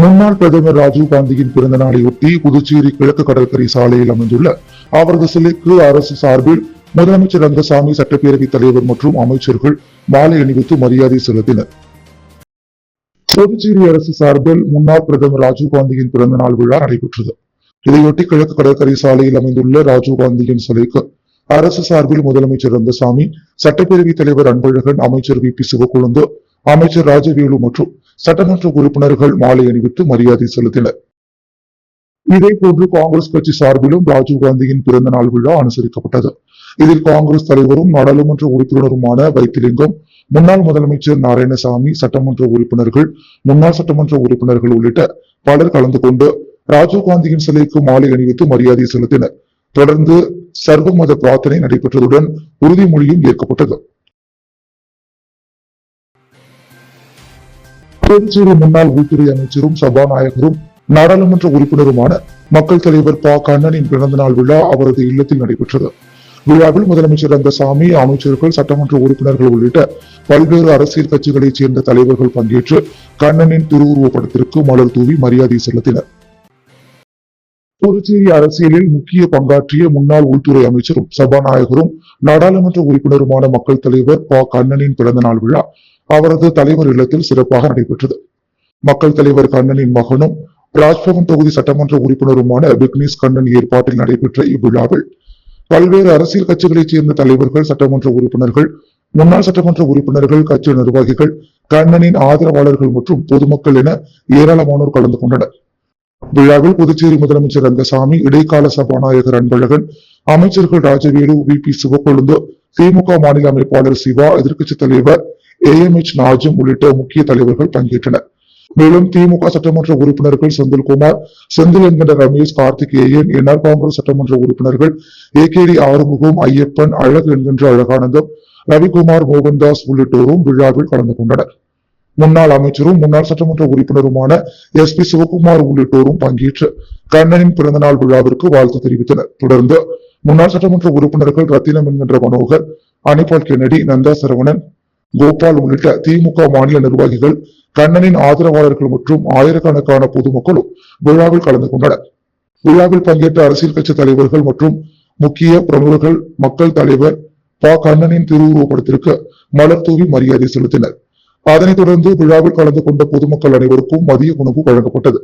முன்னாள் பிரதமர் ராஜீவ் காந்தியின் பிறந்த நாளையொட்டி புதுச்சேரி கிழக்கு கடற்கரை சாலையில் அமைந்துள்ள அவரது சிலைக்கு அரசு சார்பில் முதலமைச்சர் ரங்கசாமி, சட்டப்பேரவைத் தலைவர் மற்றும் அமைச்சர்கள் மாலை அணிவித்து மரியாதை செலுத்தினர். புதுச்சேரி அரசு சார்பில் முன்னாள் பிரதமர் ராஜீவ் காந்தியின் பிறந்த நாள் விழா நடைபெற்றது. இதையொட்டி கிழக்கு கடற்கரை சாலையில் அமைந்துள்ள ராஜீவ் காந்தியின் சிலைக்கு அரசு சார்பில் முதலமைச்சர் ரங்கசாமி, சட்டப்பேரவைத் தலைவர் அன்பழகன், அமைச்சர் வி.பி. சிவக்கொழுந்து, அமைச்சர் ராஜவேலு மற்றும் சட்டமன்ற உறுப்பினர்கள் மாலை அணிவித்து மரியாதை செலுத்தினர். இதேபோன்று காங்கிரஸ் கட்சி சார்பிலும் ராஜீவ் காந்தியின் பிறந்த நாள் விழா அனுசரிக்கப்பட்டது. இதில் காங்கிரஸ் தலைவரும் நாடாளுமன்ற உறுப்பினருமான வைத்திலிங்கம், முன்னாள் முதலமைச்சர் நாராயணசாமி, சட்டமன்ற உறுப்பினர்கள், முன்னாள் சட்டமன்ற உறுப்பினர்கள் உள்ளிட்ட பலர் கலந்து கொண்டு ராஜீவ் காந்தியின் சிலைக்கு மாலை அணிவித்து மரியாதை செலுத்தினர். தொடர்ந்து சர்வ மத பிரார்த்தனை நடைபெற்றதுடன் உறுதிமொழியும் ஏற்கப்பட்டது. புதுச்சேரி முன்னாள் உள்துறை அமைச்சரும் சபாநாயகரும் நாடாளுமன்ற உறுப்பினருமான மக்கள் தலைவர் ப. கண்ணனின் பிறந்த நாள் விழா அவரது இல்லத்தில் நடைபெற்றது. விழாவில் முதலமைச்சர் ரங்கசாமி, அமைச்சர்கள், சட்டமன்ற உறுப்பினர்கள் உள்ளிட்ட பல்வேறு அரசியல் கட்சிகளைச் சேர்ந்த தலைவர்கள் பங்கேற்று கண்ணனின் திருவுருவப் படத்திற்கு மலர் தூவி மரியாதை செலுத்தினர். புதுச்சேரி அரசியலில் முக்கிய பங்காற்றிய முன்னாள் உள்துறை அமைச்சரும் சபாநாயகரும் நாடாளுமன்ற உறுப்பினருமான மக்கள் தலைவர் ப. கண்ணனின் பிறந்த நாள் விழா அவரது தலைவர் இல்லத்தில் சிறப்பாக நடைபெற்றது. மக்கள் தலைவர் கண்ணனின் மகனும் ராஜ்பவன் தொகுதி சட்டமன்ற உறுப்பினருமான விக்னேஷ் கண்ணன் ஏற்பாட்டில் நடைபெற்ற இவ்விழாவில் பல்வேறு அரசியல் கட்சிகளைச் சேர்ந்த தலைவர்கள், சட்டமன்ற உறுப்பினர்கள், முன்னாள் சட்டமன்ற உறுப்பினர்கள், கட்சி நிர்வாகிகள், கண்ணனின் ஆதரவாளர்கள் மற்றும் பொதுமக்கள் என ஏராளமானோர் கலந்து கொண்டனர். விழாவில் புதுச்சேரி முதலமைச்சர் ரங்கசாமி, இடைக்கால சபாநாயகர் அன்பழகன், அமைச்சர்கள் ராஜவேலு, வி.பி. சிவக்கொழுந்து, திமுக மாநில அமைப்பாளர் சிவா, எதிர்க்கட்சித் தலைவர் AMH நாஜும் உள்ளிட்ட முக்கிய தலைவர்கள் பங்கேற்றனர். மேலும் திமுக சட்டமன்ற உறுப்பினர்கள் செந்தில்குமார், செந்தில் என்கிற ரமேஷ், கார்த்திகேயன், NR காங்கிரஸ் சட்டமன்ற உறுப்பினர்கள் AKD ஆறுமுகம், ஐயப்பன், அழகு என்கின்ற அழகானந்தம், ரவிக்குமார், மோகன்தாஸ் உள்ளிட்டோரும் விழாவில் கலந்து கொண்டனர். முன்னாள் அமைச்சரும் முன்னாள் சட்டமன்ற உறுப்பினருமான SP சிவகுமார் உள்ளிட்டோரும் பங்கேற்று கண்ணனின் பிறந்தநாள் விழாவிற்கு வாழ்த்து தெரிவித்தனர். தொடர்ந்து முன்னாள் சட்டமன்ற உறுப்பினர்கள் ரத்தினம் என்கின்ற மனோகர், அனிபால் கென்னடி, நந்தா சரவணன், கோபால் உள்ளிட்ட திமுக மாநில நிர்வாகிகள், கண்ணனின் ஆதரவாளர்கள் மற்றும் ஆயிரக்கணக்கான பொதுமக்களும் விழாவில் கலந்து கொண்டனர். விழாவில் பங்கேற்ற அரசியல் கட்சி தலைவர்கள் மற்றும் முக்கிய பிரமுகர்கள் மக்கள் தலைவர் ப. கண்ணனின் திருவுருவப் படத்திற்கு மலர் தூவி மரியாதை செலுத்தினர். அதனைத் தொடர்ந்து விழாவில் கலந்து கொண்ட பொதுமக்கள் அனைவருக்கும் மதிய உணவு வழங்கப்பட்டது.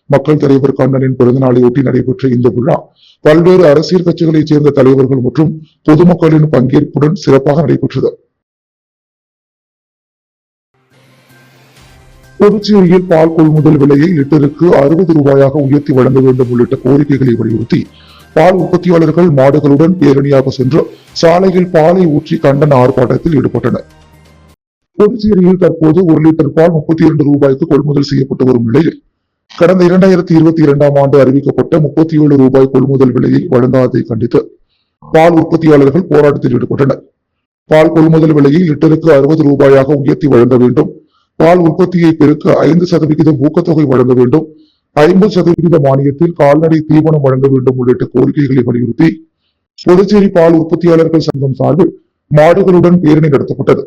மக்கள் தலைவர் கண்ணனின் பிறந்தநாளையொட்டி நடைபெற்ற இந்த விழா பல்வேறு அரசியல் கட்சிகளைச் சேர்ந்த தலைவர்கள் மற்றும் பொதுமக்களின் பங்கேற்புடன் சிறப்பாக நடைபெற்றது. புதுச்சேரியில் பால் கொள்முதல் விலையை லிட்டருக்கு 60 ரூபாயாக உயர்த்தி வழங்க வேண்டும் உள்ளிட்ட கோரிக்கைகளை வலியுறுத்தி பால் உற்பத்தியாளர்கள் மாடுகளுடன் பேரணியாக சென்று சாலையில் பாலை ஊற்றி கண்டன ஆர்ப்பாட்டத்தில் ஈடுபட்டனர். புதுச்சேரியில் தற்போது 1 லிட்டர் பால் 32 ரூபாய்க்கு கொள்முதல் செய்யப்பட்டு வரும் நிலையில் கடந்த 2022ஆம் ஆண்டு அறிவிக்கப்பட்ட 37 ரூபாய் கொள்முதல் விலையை வழங்காததை கண்டித்து பால் உற்பத்தியாளர்கள் போராட்டத்தில் ஈடுபட்டனர். பால் கொள்முதல் விலையை லிட்டருக்கு 60 ரூபாயாக உயர்த்தி வழங்க வேண்டும், பால் உற்பத்தியை பெருக்க 5% ஊக்கத்தொகை வழங்க வேண்டும், 50% மானியத்தில் கால்நடை தீவனம் வழங்க வேண்டும் உள்ளிட்ட கோரிக்கைகளை வலியுறுத்தி புதுச்சேரி பால் உற்பத்தியாளர்கள் சங்கம் சார்பில் மாடுகளுடன் பேரணி நடத்தப்பட்டது.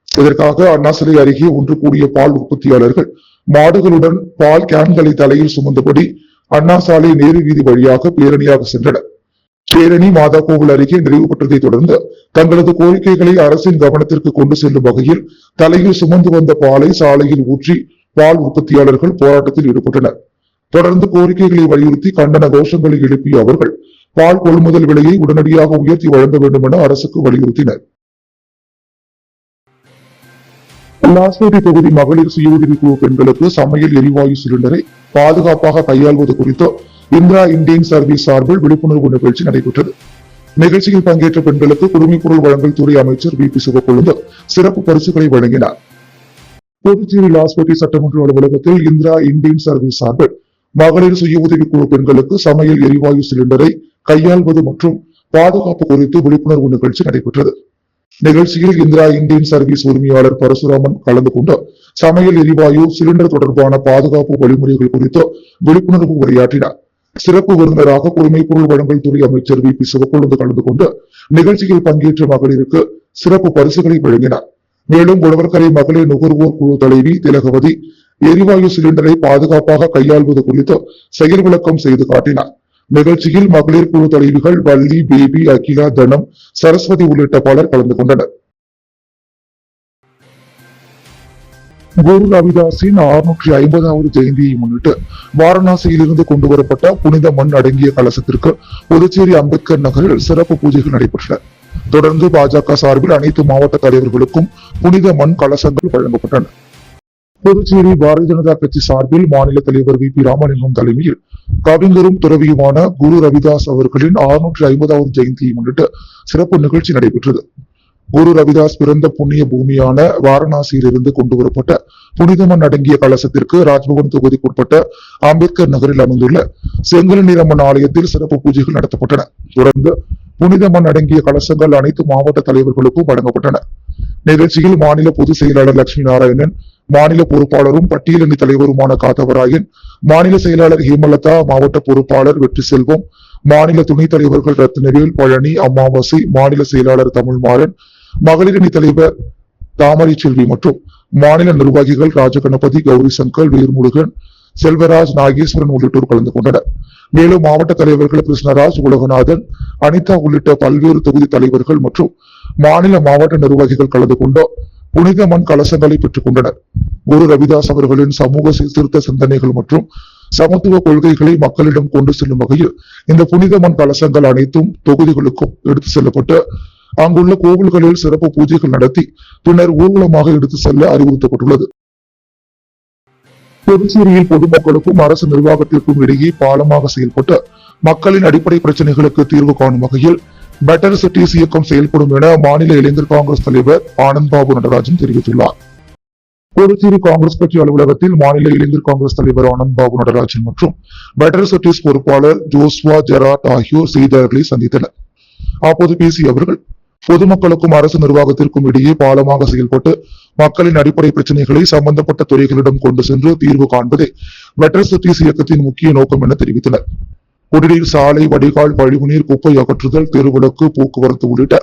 இதற்காக அண்ணா சிலை அருகே ஒன்று கூடிய பால் உற்பத்தியாளர்கள் மாடுகளுடன் பால் கேன்களை தலையில் சுமந்தபடி அண்ணா சாலை நேரு வீதி வழியாக பேரணியாக சென்றனர். பேரணி மாதா கோவில் அருகே நிறைவு பெற்றதை தொடர்ந்து தங்களது கோரிக்கைகளை அரசின் கவனத்திற்கு கொண்டு செல்லும் வகையில் தலையில் சுமந்து வந்த பாலை சாலையில் ஊற்றி பால் உற்பத்தியாளர்கள் போராட்டத்தில் ஈடுபட்டனர். தொடர்ந்து கோரிக்கைகளை வலியுறுத்தி கண்டன கோஷங்களை எழுப்பிய அவர்கள் பால் கொள்முதல் விலையை உடனடியாக உயர்த்தி வழங்க வேண்டும் என அரசுக்கு வலியுறுத்தினர். லாஸ்பேட்டை தொகுதி மகளிர் சுய உதவி குழு பெண்களுக்கு சமையல் எரிவாயு சிலிண்டரை பாதுகாப்பாக கையாள்வது குறித்து இந்திரா இந்தியன் சர்வீஸ் சார்பில் விழிப்புணர்வு நிகழ்ச்சி நடைபெற்றது. நிகழ்ச்சியில் பங்கேற்ற பெண்களுக்கு குடிமைப்பொருள் வழங்கல் துறை அமைச்சர் வி.பி. சிவக்கொழுந்து சிறப்பு பரிசுகளை வழங்கினார். புதுச்சேரி லாஸ்பேட்டை சட்டமன்ற அலுவலகத்தில் இந்திரா இந்தியன் சர்வீஸ் சார்பில் மகளிர் சுய உதவி குழு பெண்களுக்கு சமையல் எரிவாயு சிலிண்டரை கையாள்வது மற்றும் பாதுகாப்பு குறித்து விழிப்புணர்வு நிகழ்ச்சி நடைபெற்றது. நிகழ்ச்சியில் இந்திரா இந்தியன் சர்வீஸ் உரிமையாளர் பரசுராமன் கலந்து கொண்டு சமையல் எரிவாயு சிலிண்டர் தொடர்பான பாதுகாப்பு வழிமுறைகள் குறித்து விழிப்புணர்வு உரையாற்றினார். சிறப்பு விருந்தினராக குடிமைப்பொருள் வழங்கல் துறை அமைச்சர் வி.பி. சிவக்கொழுந்து கலந்து கொண்டு நிகழ்ச்சியில் பங்கேற்ற மகளிருக்கு சிறப்பு பரிசுகளை வழங்கினார். மேலும் உழவர்கரை மகளிர் நுகர்வோர் குழு தலைவி திலகவதி, எரிவாயு சிலிண்டரை பாதுகாப்பாக கையாள்வது குறித்து செயல் விளக்கம் செய்து காட்டினார். நிகழ்ச்சியில் மகளிர் குழு தலைவிகள் வள்ளி, பேபி, அகிலா, தனம், சரஸ்வதி உள்ளிட்ட பலர் கலந்து கொண்டனர். குரு ரவிதாஸின் 650வது ஜெயந்தியை முன்னிட்டு வாரணாசியில் இருந்து கொண்டு வரப்பட்ட புனித மண் அடங்கிய கலசத்திற்கு புதுச்சேரி அம்பேத்கர் நகரில் சிறப்பு பூஜைகள் நடைபெற்றன. தொடர்ந்து பாஜக சார்பில் அனைத்து மாவட்ட தலைவர்களுக்கும் புனித மண் கலசங்கள் வழங்கப்பட்டன. புதுச்சேரி பாரதிய ஜனதா கட்சி சார்பில் மாநில தலைவர் வி. பி. ராமலிங்கம் தலைமையில் கவிஞரும் துறவியுமான குரு ரவிதாஸ் அவர்களின் 650வது ஜெயந்தியை முன்னிட்டு சிறப்பு நிகழ்ச்சி நடைபெற்றது. குரு ரவிதாஸ் பிறந்த புண்ணிய பூமியான வாரணாசியில் இருந்து கொண்டு வரப்பட்ட புனித மண் அடங்கிய கலசத்திற்கு ராஜ்பவன் தொகுதிக்குட்பட்ட அம்பேத்கர் நகரில் அமைந்துள்ள செங்கல் நீரம்மன் ஆலயத்தில் சிறப்பு பூஜைகள் நடத்தப்பட்டன. தொடர்ந்து புனித மண் அடங்கிய கலசங்கள் அனைத்து மாவட்ட தலைவர்களுக்கும் வழங்கப்பட்டன. நிகழ்ச்சியில் மாநில பொதுச் செயலாளர் லட்சுமி நாராயணன், மாநில பொறுப்பாளரும் பட்டியலணி தலைவருமான காத்தவராயன், மாநில செயலாளர் ஹேமலதா, மாவட்ட பொறுப்பாளர் வெற்றி செல்வம், மாநில துணைத் தலைவர்கள் ரத்னவேல், பழனி, அமாவாசை, மாநில செயலாளர் தமிழ்மாறன், மகளிரணி தலைவர் தாமரை செல்வி மற்றும் மாநில நிர்வாகிகள் ராஜகணபதி, கௌரி சங்கர், வேர்முருகன், செல்வராஜ், நாகேஸ்வரன் உள்ளிட்டோர் கலந்து கொண்டனர். மேலும் மாவட்ட தலைவர்கள் கிருஷ்ணராஜ், உலகநாதன், அனிதா உள்ளிட்ட பல்வேறு தொகுதி தலைவர்கள் மற்றும் மாநில மாவட்ட நிர்வாகிகள் கலந்து கொண்டு புனித மண் கலசங்களை பெற்றுக் கொண்டனர். குரு ரவிதாஸ் அவர்களின் சமூக சீர்திருத்த சிந்தனைகள் மற்றும் சமத்துவ கொள்கைகளை மக்களிடம் கொண்டு செல்லும் வகையில் இந்த புனித மண் கலசங்கள் அனைத்தும் தொகுதிகளுக்கும் எடுத்து செல்லப்பட்டு அங்குள்ள கோவில்களில் சிறப்பு பூஜைகள் நடத்தி பின்னர் ஊர்வலமாக எடுத்து செல்ல அறிவுறுத்தப்பட்டுள்ளது. புதுச்சேரியில் பொதுமக்களுக்கும் அரசு நிர்வாகத்திற்கும் இடையே பாலமாக செயல்பட்டு மக்களின் அடிப்படை பிரச்சனைகளுக்கு தீர்வு காணும் வகையில் பெட்டர் சிட்டிஸ் இயக்கம் செயல்படும் என மாநில இளைஞர் காங்கிரஸ் தலைவர் ஆனந்த் பாபு நடராஜன் தெரிவித்துள்ளார். புதுச்சேரி காங்கிரஸ் கட்சி அலுவலகத்தில் மாநில இளைஞர் காங்கிரஸ் தலைவர் ஆனந்த் பாபு நடராஜன் மற்றும் பெட்டர் சிட்டிஸ் பொறுப்பாளர் ஜோஸ்வா ஜெராட் ஆகியோர் செய்தியாளர்களை சந்தித்தனர். அப்போது பேசிய அவர்கள், பொதுமக்களுக்கும் அரசு நிர்வாகத்திற்கும் இடையே பாலமாக செயல்பட்டு மக்களின் அடிப்படை பிரச்சனைகளை சம்பந்தப்பட்ட துறைகளிடம் கொண்டு சென்று தீர்வு காண்பதே பெட்டர் சிட்டிஸ் இயக்கத்தின் முக்கிய நோக்கம் என தெரிவித்தனர். குடிநீர், சாலை, வடிகால், கழிவுநீர், குப்பை அகற்றுதல், தெருவிளக்கு, போக்குவரத்து உள்ளிட்ட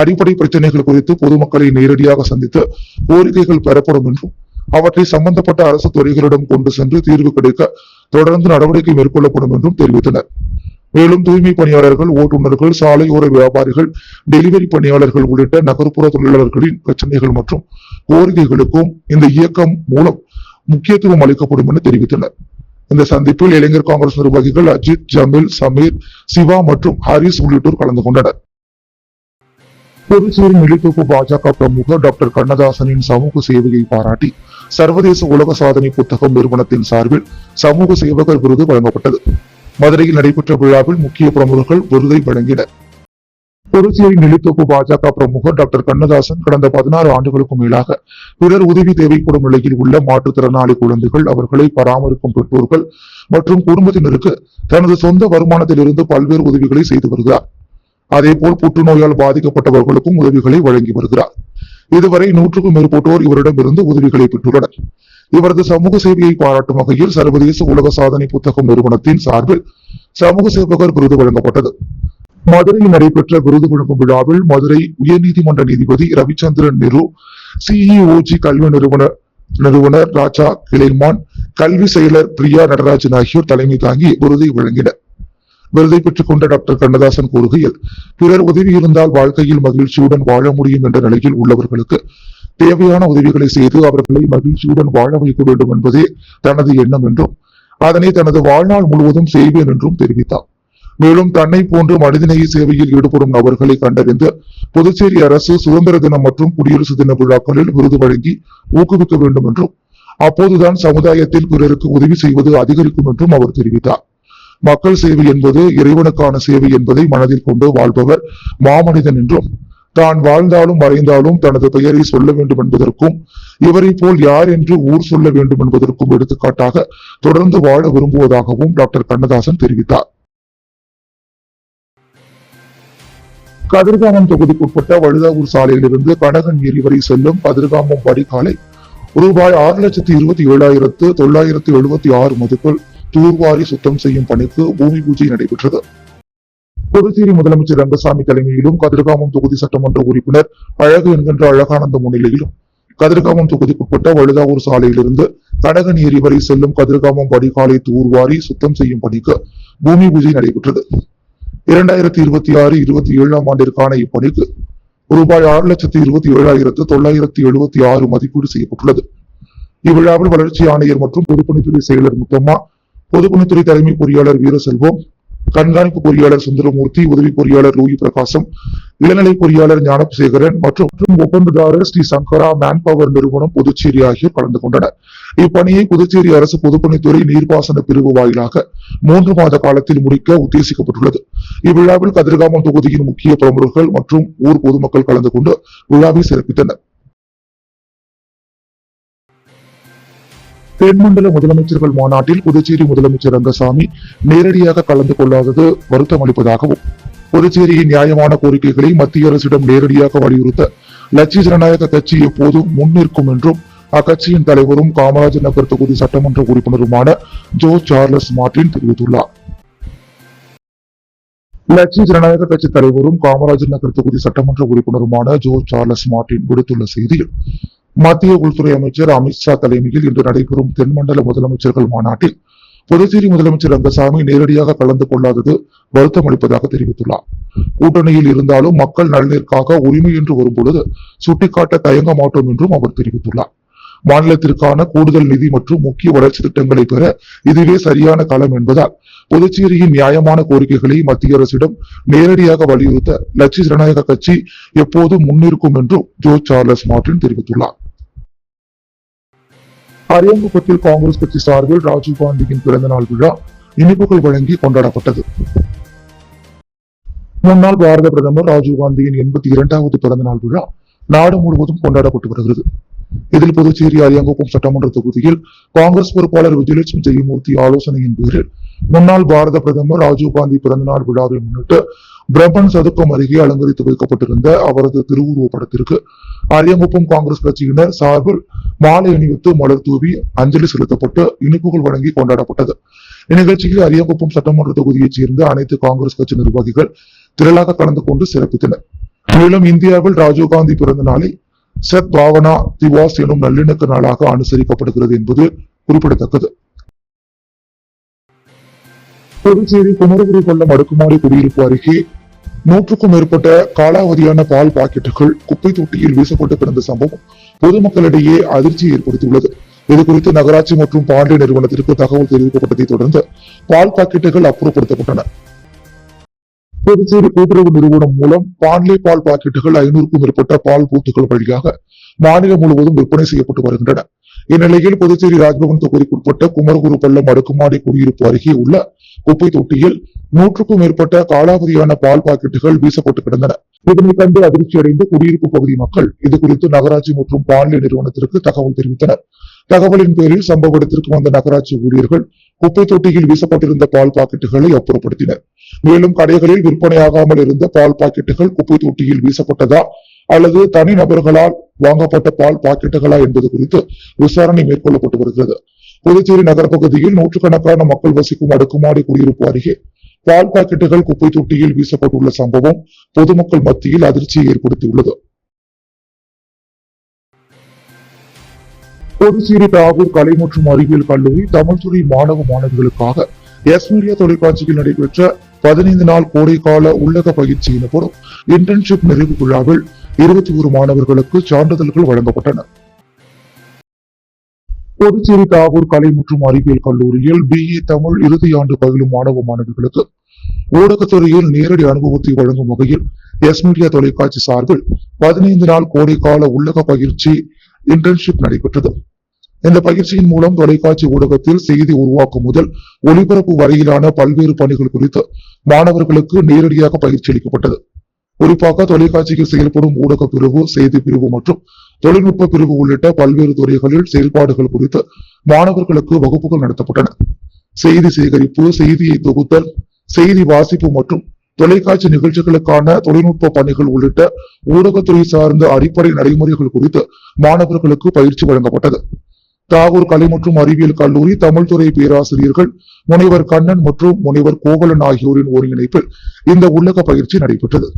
அடிப்படை பிரச்சனைகள் குறித்து பொதுமக்களை நேரடியாக சந்தித்து கோரிக்கைகள் பெறப்படும் என்றும் அவற்றை சம்பந்தப்பட்ட அரசு துறைகளிடம் கொண்டு சென்று தீர்வு கிடைக்க தொடர்ந்து நடவடிக்கை மேற்கொள்ளப்படும் என்றும் தெரிவித்தனர். மேலும் தூய்மை பணியாளர்கள், ஓட்டுநர்கள், சாலையோர வியாபாரிகள், டெலிவரி பணியாளர்கள் உள்ளிட்ட நகர்ப்புற தொழிலாளர்களின் பிரச்சனைகள் மற்றும் கோரிக்கைகளுக்கும் இந்த இயக்கம் மூலம் முக்கியத்துவம் அளிக்கப்படும் என தெரிவித்தனர். இந்த சந்திப்பில் இளைஞர் காங்கிரஸ் நிர்வாகிகள் அஜித், ஜமீல், சமீர், சிவா மற்றும் ஹாரிஸ் உள்ளிட்டோர் கலந்து கொண்டனர். புதுச்சேரி நெல்லித்தோப்பு பாஜக பிரமுகர் டாக்டர் கண்ணதாசனின் சமூக சேவையை பாராட்டி சர்வதேச உலக சாதனை புத்தகம் நிறுவனத்தின் சார்பில் சமூக சேவகர் விருது வழங்கப்பட்டது. மதுரையில் நடைபெற்ற விழாவில் முக்கிய பிரமுகர்கள் விருதை வழங்கினர். புதுச்சேரி நெல்லித்தோப்பு பாஜக பிரமுகர் டாக்டர் கண்ணதாசன் கடந்த 16 ஆண்டுகளுக்கும் மேலாக பிறர் உதவி தேவைப்படும் நிலையில் உள்ள மாற்றுத்திறனாளி குழந்தைகள், அவர்களை பராமரிக்கும் பெற்றோர்கள் மற்றும் குடும்பத்தினருக்கு தனது சொந்த வருமானத்திலிருந்து பல்வேறு உதவிகளை செய்து வருகிறார். அதேபோல் புற்றுநோயால் பாதிக்கப்பட்டவர்களுக்கும் உதவிகளை வழங்கி வருகிறார். இதுவரை 100க்கும் மேற்பட்டோர் இவரிடமிருந்து உதவிகளை பெற்றுள்ளனர். இவரது சமூக சேவையை பாராட்டும் வகையில் சர்வதேச உலக சாதனை புத்தகம் நிறுவனத்தின் சார்பில் சமூக சேவகர் விருது வழங்கப்பட்டது. மதுரையில் நடைபெற்ற விருது வழங்கும் விழாவில் மதுரை உயர்நீதிமன்ற நீதிபதி ரவிச்சந்திரன் நெரு, சிஇஓஜி கல்வி நிறுவனர் ராஜா கிளைமான், கல்வி செயலர் பிரியா நடராஜன் ஆகியோர் தலைமை தாங்கி விருதை வழங்கினர். விருதை பெற்றுக் கொண்ட டாக்டர் கண்ணதாசன் கூறுகையில், பிறர் உதவி இருந்தால் வாழ்க்கையில் மகிழ்ச்சியுடன் வாழ முடியும் என்ற நிலையில் உள்ளவர்களுக்கு தேவையான உதவிகளை செய்து அவர்களை மகிழ்ச்சியுடன் வாழ வைக்க வேண்டும் என்பதே தனது எண்ணம் என்றும் அதனை தனது வாழ்நாள் முழுவதும் செய்வேன் என்றும் தெரிவித்தார். மேலும் தன்னை போன்று மனிதநேய சேவையில் ஈடுபடும் நபர்களை கண்டறிந்து புதுச்சேரி அரசு சுதந்திர தினம் மற்றும் குடியரசு தின விழாக்களில் விருது வழங்கி ஊக்குவிக்க வேண்டும் என்றும் அப்போதுதான் சமுதாயத்தில் பிறருக்கு உதவி செய்வது அதிகரிக்கும் என்றும் அவர் தெரிவித்தார். மக்கள் சேவை என்பது இறைவனுக்கான சேவை என்பதை மனதில் கொண்டு வாழ்பவர் மாமனிதன் என்றும் தான் வாழ்ந்தாலும் மறைந்தாலும் தனது பெயரை சொல்ல வேண்டும் என்பதற்கும் இவரை போல் யார் என்று ஊர் சொல்ல வேண்டும் என்பதற்கும் எடுத்துக்காட்டாக தொடர்ந்து வாழ விரும்புவதாகவும் டாக்டர் கண்ணதாசன் தெரிவித்தார். கதிர்காமம் தொகுதிக்குட்பட்ட வழுதாவூர் சாலையிலிருந்து கனகன் ஏரி வரை செல்லும் கதிர்காமம் வடிகாலை ரூபாய் 6,27,976 மதிப்பில் தூர்வாரி சுத்தம் செய்யும் பணிக்கு பூமி பூஜை நடைபெற்றது. புதுச்சேரி முதலமைச்சர் ரங்கசாமி தலைமையிலும் கதிர்காமம் தொகுதி சட்டமன்ற உறுப்பினர் அழகு என்கின்ற அழகானந்த முன்னிலையிலும் கதிர்காமம் தொகுதிக்குட்பட்ட வழுதாவூர் சாலையிலிருந்து கனகன் ஏரி வரை செல்லும் கதிர்காமம் வடிகாலை தூர்வாரி சுத்தம் செய்யும் பணிக்கு பூமி பூஜை நடைபெற்றது. 2026-27 ஆண்டிற்கான இப்பணிக்கு ரூபாய் 6,27,976 மதிப்பீடு செய்யப்பட்டுள்ளது. இவ்விழாவில் வளர்ச்சி ஆணையர் மற்றும் பொதுப்பணித்துறை செயலர் முத்தம்மா, பொதுப்பணித்துறை தலைமை பொறியாளர் வீரசெல்வம், கண்காணிப்பு பொறியாளர் சுந்தரமூர்த்தி, உதவி பொறியாளர் லூயி பிரகாசம், இளநிலை பொறியாளர் ஞானசேகரன் மற்றும் ஒப்பந்ததாரர் ஸ்ரீ சங்கரா மேன்பவர் நிறுவனம் புதுச்சேரி ஆகியோர் கலந்து கொண்டனர். இப்பணியை புதுச்சேரி அரசு பொதுப்பணித்துறை நீர்ப்பாசன பிரிவு வாயிலாக 3 மாத காலத்தில் முடிக்க உத்தேசிக்கப்பட்டுள்ளது. இவ்விழாவில் கதிர்காமம் தொகுதியின் முக்கிய பிரமுகர்கள் மற்றும் ஊர் பொதுமக்கள் கலந்து கொண்டு விழாவை சிறப்பித்தனர். தென்மண்டல முதலமைச்சர்கள் மாநாட்டில் புதுச்சேரி முதலமைச்சர் ரங்கசாமி நேரடியாக கலந்து கொள்ளாதது வருத்தம் அளிப்பதாகவும், புதுச்சேரியின் நியாயமான கோரிக்கைகளை மத்திய அரசிடம் நேரடியாக வலியுறுத்த லட்சிய ஜனநாயக கட்சி எப்போதும் முன்னிற்கும் என்றும் அக்கட்சியின் தலைவரும் காமராஜர் நகர் தொகுதி சட்டமன்ற உறுப்பினருமான ஜோ சார்லஸ் மார்டின் தெரிவித்துள்ளார். லட்சிய ஜனநாயக கட்சி தலைவரும் காமராஜர் நகர் தொகுதி சட்டமன்ற உறுப்பினருமான ஜோ சார்லஸ் மார்டின் விடுத்துள்ள செய்தியில், மத்திய உள்துறை அமைச்சர் அமித்ஷா தலைமையில் இன்று நடைபெறும் தென்மண்டல முதலமைச்சர்கள் மாநாட்டில் புதுச்சேரி முதலமைச்சர் ரங்கசாமி நேரடியாக கலந்து கொள்ளாதது வருத்தம் அளிப்பதாக தெரிவித்துள்ளார். கூட்டணியில் இருந்தாலும் மக்கள் நலனிற்காக உரிமை என்று வரும்பொழுது சுட்டிக்காட்ட தயங்க மாட்டோம் என்றும் அவர் தெரிவித்துள்ளார். மாநிலத்திற்கான கூடுதல் நிதி மற்றும் முக்கிய வளர்ச்சி திட்டங்களை பெற இதுவே சரியான களம் என்பதால் புதுச்சேரியின் நியாயமான கோரிக்கைகளை மத்திய அரசிடம் நேரடியாக வலியுறுத்த லட்சிய ஜனநாயக கட்சி எப்போதும் முன்னிற்கும் என்றும் ஜோ சார்லஸ் மார்டின் தெரிவித்துள்ளார். அரியாங்குப்பத்தில் காங்கிரஸ் கட்சி சார்பில் ராஜீவ்காந்தியின் பிறந்தநாள் விழா இனிப்புகள் வழங்கி கொண்டாடப்பட்டது. முன்னாள் பாரத பிரதமர் ராஜீவ்காந்தியின் 82வது பிறந்தநாள் விழா நாடு முழுவதும் கொண்டாடப்பட்டு வருகிறது. இதில் புதுச்சேரி அரியாங்குப்பம் சட்டமன்ற தொகுதியில் காங்கிரஸ் பொறுப்பாளர் விஜயலட்சுமி ஜெயமூர்த்தி ஆலோசனையின் பேரில் முன்னாள் பாரத பிரதமர் ராஜீவ்காந்தி பிறந்தநாள் விழாவை முன்னிட்டு பிரம்மன் சதுக்கம் அருகே அலங்கரித்து வைக்கப்பட்டிருந்த அவரது திருவுருவ படத்திற்கு அரியாங்குப்பம் காங்கிரஸ் கட்சியினர் சார்பில் மாலை அணிவித்து மலர் தூவி அஞ்சலி செலுத்தப்பட்டு இனிப்புகள் வழங்கி கொண்டாடப்பட்டது. இந்நிகழ்ச்சியில் அரியாங்குப்பம் சட்டமன்ற தொகுதியைச் சேர்ந்த அனைத்து காங்கிரஸ் கட்சி நிர்வாகிகள் திரளாக கலந்து கொண்டு சிறப்பித்தனர். மேலும் இந்தியாவில் ராஜீவ்காந்தி பிறந்த நாளை சத் பாவனா திவாஸ் எனும் நல்லிணக்க நாளாக அனுசரிக்கப்படுகிறது என்பது குறிப்பிடத்தக்கது. புதுச்சேரி குமரகுடி கொல்லம் அடுக்குமாடி குடியிருப்பு அருகே 100க்கும் மேற்பட்ட காலாவதியான பால் பாக்கெட்டுகள் குப்பை தொட்டியில் வீசப்பட்டு கிடந்த சம்பவம் பொதுமக்களிடையே அதிர்ச்சியை ஏற்படுத்தியுள்ளது. இதுகுறித்து நகராட்சி மற்றும் பாண்டிய நிறுவனத்திற்கு தகவல் தெரிவிக்கப்பட்டதை தொடர்ந்து பால் பாக்கெட்டுகள் அப்புறப்படுத்தப்பட்டன. புதுச்சேரி கூட்டுறவு நிறுவனம் மூலம் பாண்லே பால் பாக்கெட்டுகள் 500க்கும் மேற்பட்ட பால் பூத்துகள் வழியாக மாநிலம் முழுவதும் விற்பனை செய்யப்பட்டு வருகின்றன. இந்நிலையில் புதுச்சேரி ராஜ்பவன் தொகுதிக்குட்பட்ட குமரகுரு பள்ளம் அடுக்குமாடி குடியிருப்பு அருகே உள்ள குப்பை தொட்டியில் 100க்கும் மேற்பட்ட காலாவதியான பால் பாக்கெட்டுகள் வீசப்பட்டு கிடந்தன. இதனை கண்டு அதிர்ச்சி அடைந்த குடியிருப்பு பகுதி மக்கள் இதுகுறித்து நகராட்சி மற்றும் பாண்லே நிறுவனத்திற்கு தகவல் தெரிவித்தனர். தகவலின் பேரில் சம்பவ இடத்திற்கு வந்த நகராட்சி ஊழியர்கள் குப்பை தொட்டியில் வீசப்பட்டிருந்த பால் பாக்கெட்டுகளை அப்புறப்படுத்தினர். மேலும் கடைகளில் விற்பனையாகாமல் இருந்த பால் பாக்கெட்டுகள் குப்பை தொட்டியில் வீசப்பட்டதா அல்லது தனிநபர்களால் வாங்கப்பட்ட பால் பாக்கெட்டுகளா என்பது குறித்து விசாரணை மேற்கொள்ளப்பட்டு வருகிறது. புதுச்சேரி நகர பகுதியில் நூற்றுக்கணக்கான மக்கள் வசிக்கும் அடுக்குமாடி குடியிருப்பு அருகே பால் பாக்கெட்டுகள் குப்பை தொட்டியில் வீசப்பட்டுள்ள சம்பவம் பொதுமக்கள் மத்தியில் அதிர்ச்சியை ஏற்படுத்தியுள்ளது. புதுச்சேரி தாகூர் கலை மற்றும் அறிவியல் கல்லூரி தமிழ்துறை மாணவ மாணவிகளுக்காக எஸ் மீடியா தொலைக்காட்சியில் நடைபெற்ற 15 நாள் கோடைக்கால உள்ளக பயிற்சி எனப்படும் இன்டர்ன்ஷிப் நிறைவு விழாவில் 21 மாணவர்களுக்கு சான்றிதழ்கள் வழங்கப்பட்டன. புதுச்சேரி தாகூர் கலை மற்றும் அறிவியல் கல்லூரியில் BA தமிழ் இறுதி ஆண்டு பயிலும் மாணவ மாணவிகளுக்கு ஊடகத்துறையில் நேரடி அனுபவத்தை வழங்கும் வகையில் எஸ் மீடியா தொலைக்காட்சி சார்பில் 15 நாள் கோடைக்கால உள்ளக பயிற்சி இன்டர்ன்ஷிப் நடைபெற்றது. இந்த பயிற்சியின் மூலம் தொலைக்காட்சி ஊடகத்தில் செய்தி உருவாக்கும் முதல் ஒளிபரப்பு வரையிலான பல்வேறு பணிகள் குறித்து மாணவர்களுக்கு நேரடியாக பயிற்சி அளிக்கப்பட்டது. குறிப்பாக தொலைக்காட்சியில் செயல்படும் ஊடக பிரிவு, செய்தி பிரிவு மற்றும் தொழில்நுட்ப பிரிவு உள்ளிட்ட பல்வேறு துறைகளில் செயல்பாடுகள் குறித்து மாணவர்களுக்கு வகுப்புகள் நடத்தப்பட்டன. செய்தி சேகரிப்பு, செய்தியை தொகுத்தல், செய்தி வாசிப்பு மற்றும் தொலைக்காட்சி நிகழ்ச்சிகளுக்கான தொழில்நுட்ப பணிகள் உள்ளிட்ட ஊடகத்துறை சார்ந்த அடிப்படை நடைமுறைகள் குறித்து மாணவர்களுக்கு பயிற்சி வழங்கப்பட்டது. தாகூர் கலை மற்றும் அறிவியல் கல்லூரி தமிழ்துறை பேராசிரியர்கள் முனைவர் கண்ணன் மற்றும் முனைவர் கோவலன் ஆகியோரின் ஒருங்கிணைப்பில் இந்த உள்ளக பயிற்சி நடைபெற்றது.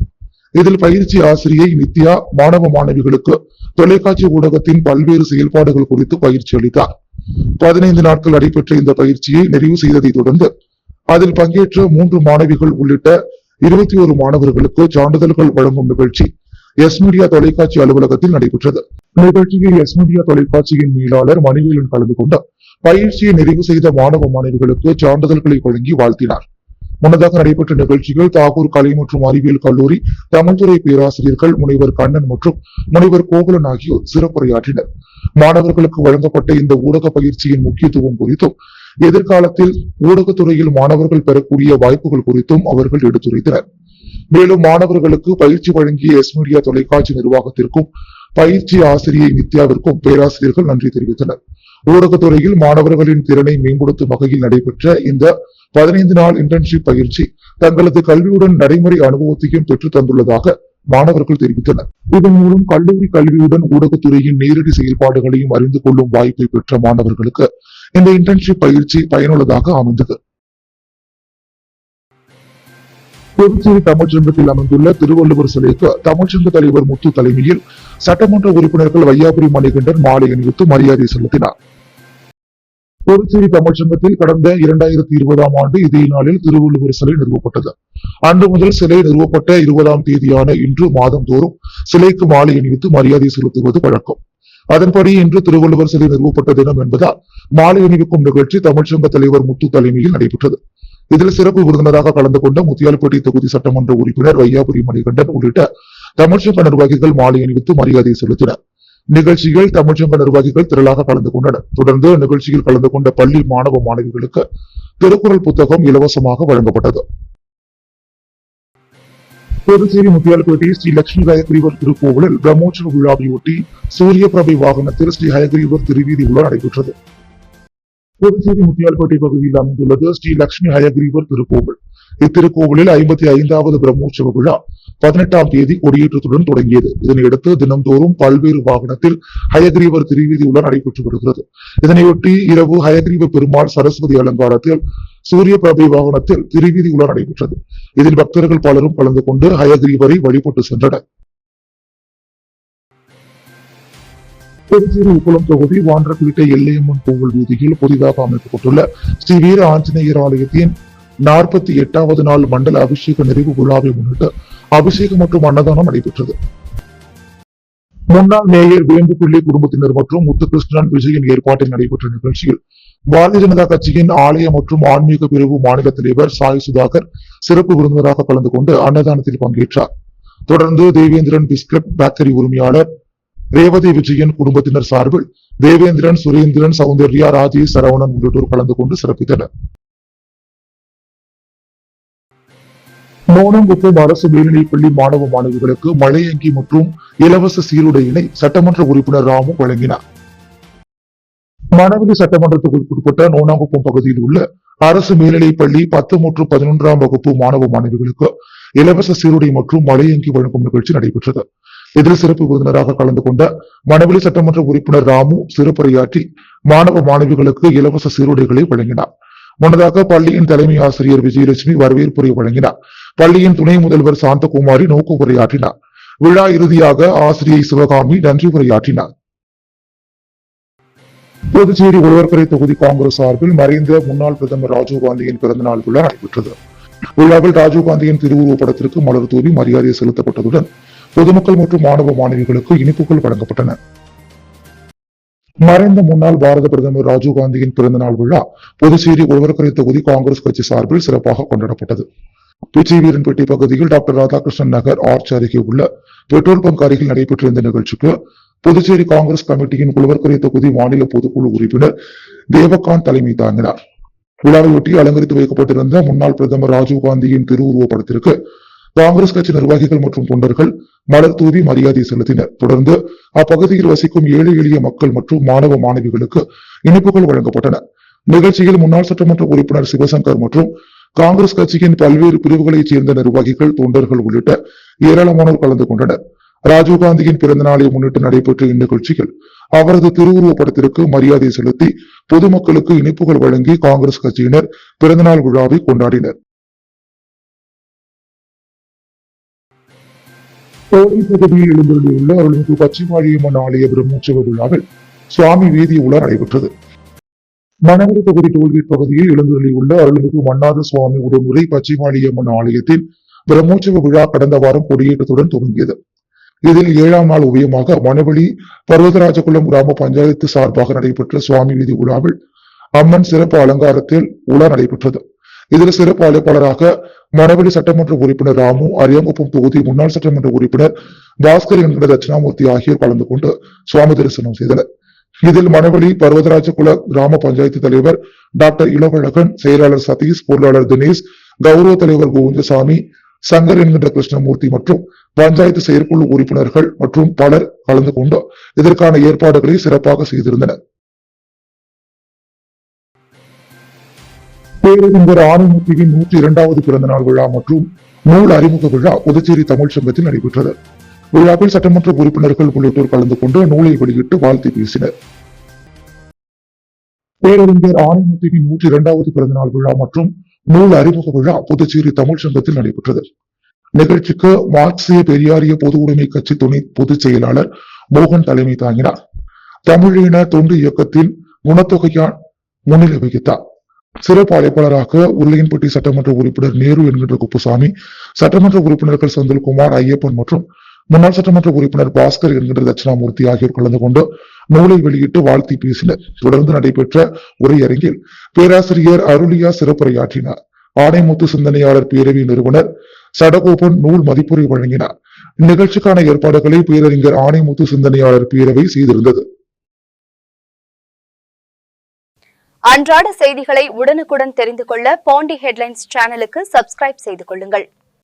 இதில் பயிற்சி ஆசிரியை நித்யா மாணவ மாணவிகளுக்கு தொலைக்காட்சி ஊடகத்தின் பல்வேறு செயல்பாடுகள் குறித்து பயிற்சி அளித்தார். 15 நாட்கள் நடைபெற்ற இந்த பயிற்சியை நிறைவு செய்ததை தொடர்ந்து அதில் பங்கேற்ற 3 மாணவிகள் உள்ளிட்ட 21 மாணவர்களுக்கு சான்றிதழ்கள் வழங்கும் நிகழ்ச்சி எஸ் மீடியா தொலைக்காட்சி அலுவலகத்தில் நடைபெற்றது. நிகழ்ச்சியில் எஸ் மீடியா தொலைக்காட்சியின் மேலாளர் மணிவேலன் கலந்து கொண்டு பயிற்சியை நிறைவு செய்த மாணவ மாணவிகளுக்கு சான்றிதழ்களை வழங்கி வாழ்த்தினார். முன்னதாக நடைபெற்ற நிகழ்ச்சியில் தாகூர் கலை மற்றும் அறிவியல் கல்லூரி தமிழ்துறை பேராசிரியர்கள் முனைவர் கண்ணன் மற்றும் முனைவர் கோகுலன் ஆகியோர் சிறப்புரையாற்றினர். மாணவர்களுக்கு வழங்கப்பட்ட இந்த ஊடக பயிற்சியின் முக்கியத்துவம் குறித்தும் எதிர்காலத்தில் ஊடகத்துறையில் மாணவர்கள் பெறக்கூடிய வாய்ப்புகள் குறித்தும் அவர்கள் எடுத்துரைத்தனர். மேலும் மாணவர்களுக்கு பயிற்சி வழங்கிய எஸ் மீடியா தொலைக்காட்சி நிர்வாகத்திற்கும் பயிற்சி ஆசிரியை நித்யாவிற்கும் பேராசிரியர்கள் நன்றி தெரிவித்தனர். ஊடகத்துறையில் மாணவர்களின் திறனை மேம்படுத்தும் வகையில் நடைபெற்ற இந்த 15 நாள் இன்டர்ன்ஷிப் பயிற்சி தங்களது கல்வியுடன் நடைமுறை அனுபவத்தையும் பெற்றுத் தந்துள்ளதாக மாணவர்கள் தெரிவித்தனர். இதன் மூலம் கல்லூரி கல்வியுடன் ஊடகத்துறையின் நேரடி செயல்பாடுகளையும் அறிந்து கொள்ளும் வாய்ப்பை பெற்ற மாணவர்களுக்கு இந்த இன்டர்ன்ஷிப் பயிற்சி பயனுள்ளதாக அமைந்தது. புதுச்சேரி தமிழ்ச்சங்கத்தில் அமைந்துள்ள திருவள்ளுவர் சிலைக்கு தமிழ்ச்சங்க தலைவர் முத்து தலைமையில் சட்டமன்ற உறுப்பினர்கள் வையாபுரி மணிகண்டன் மாலை அணிவித்து மரியாதை செலுத்தினார். புதுச்சேரி தமிழ்ச்சங்கத்தில் கடந்த 2020ஆம் ஆண்டு இதே நாளில் திருவள்ளுவர் சிலை நிறுவப்பட்டது. அன்று முதல் சிலை நிறுவப்பட்ட 20ஆம் தேதியான இன்று மாதந்தோறும் சிலைக்கு மாலை அணிவித்து மரியாதை செலுத்துவது வழக்கம். அதன்படி இன்று திருவள்ளுவர் சிலை நிறுவப்பட்ட தினம் என்பதால் மாலை அணிவிக்கும் நிகழ்ச்சி தமிழ்ச்சங்க தலைவர் முத்து தலைமையில் நடைபெற்றது. இதில் சிறப்பு விருந்தினராக கலந்து கொண்ட முத்தியால்பேட்டை தொகுதி சட்டமன்ற உறுப்பினர் வையாபுரி மணிகண்டன் உள்ளிட்ட தமிழ்ச்சங்க நிர்வாகிகள் மாலை அணிவித்து மரியாதை செலுத்தினர். நிகழ்ச்சியில் தமிழ்ச்சங்க நிர்வாகிகள் திரளாக கலந்து கொண்டனர். தொடர்ந்து நிகழ்ச்சியில் கலந்து கொண்ட பள்ளி மாணவ மாணவிகளுக்கு திருக்குறள் புத்தகம் இலவசமாக வழங்கப்பட்டது. புதுச்சேரி முத்தியால்பேட்டை ஸ்ரீ லட்சுமி ஹயக்ரீவர் திருக்கோவிலில் பிரம்மோற்சவ விழாவையொட்டி சூரிய பிரபை வாகனத்தில் ஸ்ரீ ஹயக்ரீவர் திருவீதி உலா நடைபெற்றது. புதுச்சேரி முத்தியால்பேட்டை பகுதியில் அமைந்துள்ளது ஸ்ரீ லட்சுமி ஹயக்ரீவர் திருக்கோவில். இத்திருக்கோவிலில் 55வது பிரம்மோற்சவ விழா 18ஆம் தேதி கொடியேற்றத்துடன் தொடங்கியது. இதனையடுத்து தினம்தோறும் பல்வேறு வாகனத்தில் ஹயக்ரீவர் திருவீதி உலா நடைபெற்று வருகிறது. இதனையொட்டி இரவு ஹயக்ரீவ பெருமாள் சரஸ்வதி அலங்காரத்தில் சூரிய பிரபை வாகனத்தில் திருவீதி உலா நடைபெற்றது. இதில் பக்தர்கள் பலரும் கலந்து கொண்டு ஹயக்ரீவரை வழிபட்டு சென்றனர். புதுச்சேரி உப்பளம் தொகுதி வான்றப்பேட்டை எல்லையம்மன் கோவில் வீதியில் புதிதாக அமைக்கப்பட்டுள்ள ஸ்ரீ வீர ஆஞ்சநேயர் ஆலயத்தின் 48வது நாள் மண்டல அபிஷேக நிறைவு விழாவை முன்னிட்டு அபிஷேகம் மற்றும் அன்னதானம் நடைபெற்றது. முன்னாள் மேயர் வேம்புப்பிள்ளை குடும்பத்தினர் மற்றும் முத்துகிருஷ்ணன் விஜயன் ஏற்பாட்டில் நடைபெற்ற நிகழ்ச்சியில் பாரதிய ஜனதா கட்சியின் ஆலய மற்றும் ஆன்மீக பிரிவு மாநில தலைவர் சாய் சுதாகர் சிறப்பு விருந்தினராக கலந்து கொண்டு அன்னதானத்தில் பங்கேற்றார். தொடர்ந்து தேவேந்திரன் பிஸ்கட் பேக்கரி உரிமையாளர் ரேவதி விஜயன் குடும்பத்தினர் சார்பில் தேவேந்திரன், சுரேந்திரன், சௌந்தர்யா, ராஜேஷ், சரவணன் உள்ளிட்டோர் கலந்து கொண்டு சிறப்பித்தனர். நோனங்குப்பம் அரசு மேல்நிலைப்பள்ளி மாணவ மாணவிகளுக்கு மழையங்கி மற்றும் இலவச சீருடையினை சட்டமன்ற உறுப்பினர் ராமு வழங்கினார். மணவெளி சட்டமன்ற தொகுதிக்குட்பட்ட நோனாங்குப்பம் பகுதியில் உள்ள அரசு மேல்நிலைப்பள்ளி 10 மற்றும் 11ஆம் வகுப்பு மாணவ மாணவிகளுக்கு இலவச சீருடை மற்றும் மழையங்கி வழங்கும் நிகழ்ச்சி நடைபெற்றது. இதில் சிறப்பு விருந்தினராக கலந்து கொண்ட மணவெளி சட்டமன்ற உறுப்பினர் ராமு சிறப்புரையாற்றி மாணவ மாணவிகளுக்கு இலவச சீருடைகளை வழங்கினார். முன்னதாக பள்ளியின் தலைமை ஆசிரியர் விஜயலட்சுமி வரவேற்புரை வழங்கினார். பள்ளியின் துணை முதல்வர் சாந்தகுமாரி நோக்கு உரையாற்றினார். விழா இறுதியாக ஆசிரியை சிவகாமி நன்றி உரையாற்றினார். புதுச்சேரி உழவர்கரை தொகுதி காங்கிரஸ் சார்பில் மறைந்த முன்னாள் பிரதமர் ராஜீவ்காந்தியின் பிறந்தநாள் விழா நடைபெற்றது. விழாவில் ராஜீவ்காந்தியின் திருவுருவப் படத்திற்கு மலர் தூவி மரியாதை செலுத்தப்பட்டதுடன் பொதுமக்கள் மற்றும் மாணவ மாணவிகளுக்கு இனிப்புகள் வழங்கப்பட்டன. மறைந்த முன்னாள் பாரத பிரதமர் ராஜீவ்காந்தியின் பிறந்தநாள் விழா புதுச்சேரி உழவர்கரை தொகுதி காங்கிரஸ் கட்சி சார்பில் சிறப்பாக கொண்டாடப்பட்டது. பிச்சைவீரன்பேட்டை பகுதியில் டாக்டர் ராதாகிருஷ்ணன் நகர் ஆர்ச் அருகே உள்ள பெட்ரோல் பங்க் அருகில் நடைபெற்ற இந்த நிகழ்ச்சிக்கு புதுச்சேரி காங்கிரஸ் கமிட்டியின் உழவர்கரை தொகுதி மாநில பொதுக்குழு உறுப்பினர் தேவகாந்த் தலைமை தாங்கினார். விழாவையொட்டி அலங்கரித்து வைக்கப்பட்டிருந்த முன்னாள் பிரதமர் ராஜீவ்காந்தியின் திருவுருவப் படத்திற்கு காங்கிரஸ் கட்சி நிர்வாகிகள் மற்றும் தொண்டர்கள் மலர் தூவி மரியாதை செலுத்தினர். தொடர்ந்து அப்பகுதியில் வசிக்கும் ஏழை எளிய மக்கள் மற்றும் மாணவ மாணவிகளுக்கு இனிப்புகள் வழங்கப்பட்டன. நிகழ்ச்சியில் முன்னாள் சட்டமன்ற உறுப்பினர் சிவசங்கர் மற்றும் காங்கிரஸ் கட்சியின் பல்வேறு பிரிவுகளைச் சேர்ந்த நிர்வாகிகள், தொண்டர்கள் உள்ளிட்ட ஏராளமானோர் கலந்து கொண்டனர். ராஜீவ்காந்தியின் பிறந்த நாளை முன்னிட்டு நடைபெற்ற இந்நிகழ்ச்சியில் அவரது திருவுருவப் படத்திற்கு மரியாதை செலுத்தி பொதுமக்களுக்கு இனிப்புகள் வழங்கி காங்கிரஸ் கட்சியினர் பிறந்தநாள் விழாவை கொண்டாடினர். தோழி பகுதியில் எழுந்தருளியுள்ள அருள்மிகு பச்சைமாரியம்மன் ஆலய பிரம்மோற்சவ விழாவில் சுவாமி வீதி உலா நடைபெற்றது. மணவெளி தொகுதி டோல்கேட் பகுதியில் எழுந்தருளியுள்ள அருள்மிகு மன்னாத சுவாமி உடனுரை பச்சைமாரியம்மன் ஆலயத்தின் பிரம்மோற்சவ விழா கடந்த வாரம் கொடியேற்றத்துடன் துவங்கியது. இதில் 7ஆம் நாள் உபயமாக மணவெளி பர்வதராஜகுளம் கிராம பஞ்சாயத்து சார்பாக நடைபெற்ற சுவாமி வீதி உலாவில் அம்மன் சிறப்பு அலங்காரத்தில் உலா நடைபெற்றது. இதில் சிறப்பு அழைப்பாளராக மணவெளி சட்டமன்ற உறுப்பினர் ராமு, அரியாங்குப்பம் தொகுதி முன்னாள் சட்டமன்ற உறுப்பினர் பாஸ்கர் என்கிற தட்சிணாமூர்த்தி ஆகியோர் கலந்து கொண்டு சுவாமி தரிசனம் செய்தனர். இதில் மணவெளி பர்வதராஜகுல கிராம பஞ்சாயத்து தலைவர் டாக்டர் இளவழகன், செயலாளர் சதீஷ், பொருளாளர் தினேஷ், கௌரவ தலைவர் கோவிந்தசாமி, சங்கர் என்கின்ற கிருஷ்ணமூர்த்தி மற்றும் பஞ்சாயத்து செயற்குழு உறுப்பினர்கள் மற்றும் பலர் கலந்து கொண்டு இதற்கான ஏற்பாடுகளை சிறப்பாக செய்திருந்தனர். பேரறிஞர் ஆணைமுத்தியின் 102வது பிறந்தநாள் விழா மற்றும் நூல் அறிமுக விழா புதுச்சேரி தமிழ் சங்கத்தில் நடைபெற்றது. விழாவில் சட்டமன்ற உறுப்பினர்கள் உள்ளிட்டோர் கலந்து கொண்டு நூலை வெளியிட்டு வாழ்த்து பேசினர். பேரறிஞர் ஆணைமுத்தியின் 102வது பிறந்தநாள் விழா மற்றும் நூல் அறிமுக விழா புதுச்சேரி தமிழ் சங்கத்தில் நடைபெற்றது. நிகழ்ச்சிக்கு மார்க்சிய பெரியாரிய பொது உடைமை கட்சி துணை பொதுச் செயலாளர் மோகன் தலைமை தாங்கினார். தமிழின தொண்டு இயக்கத்தின் குணத்தொகையான் முன்னிலை வகித்தார். சிறப்பு அழைப்பாளராக உருளையன்பட்டி சட்டமன்ற உறுப்பினர் நேரு என்கின்ற குப்புசாமி, சட்டமன்ற உறுப்பினர்கள் செந்தில்குமார், ஐயப்பன் மற்றும் முன்னாள் சட்டமன்ற உறுப்பினர் பாஸ்கர் என்கின்ற தட்சிணாமூர்த்தி ஆகியோர் கலந்து கொண்டு நூலை வெளியிட்டு வாழ்த்தி பேசினர். தொடர்ந்து நடைபெற்ற உரையரங்கில் பேராசிரியர் அருளியா சிறப்புரையாற்றினார். ஆணைமுத்து சிந்தனையாளர் பேரவை நிறுவனர் சடகோபன் நூல் மதிப்புரை வழங்கினார். இந்நிகழ்ச்சிக்கான ஏற்பாடுகளை பேரறிஞர் ஆணைமுத்து சிந்தனையாளர் பேரவை செய்திருந்தது. அன்றாட செய்திகளை உடனுக்குடன் தெரிந்து கொள்ள பாண்டி ஹெட்லைன்ஸ் சேனலுக்கு சப்ஸ்கிரைப் செய்து கொள்ளுங்கள்.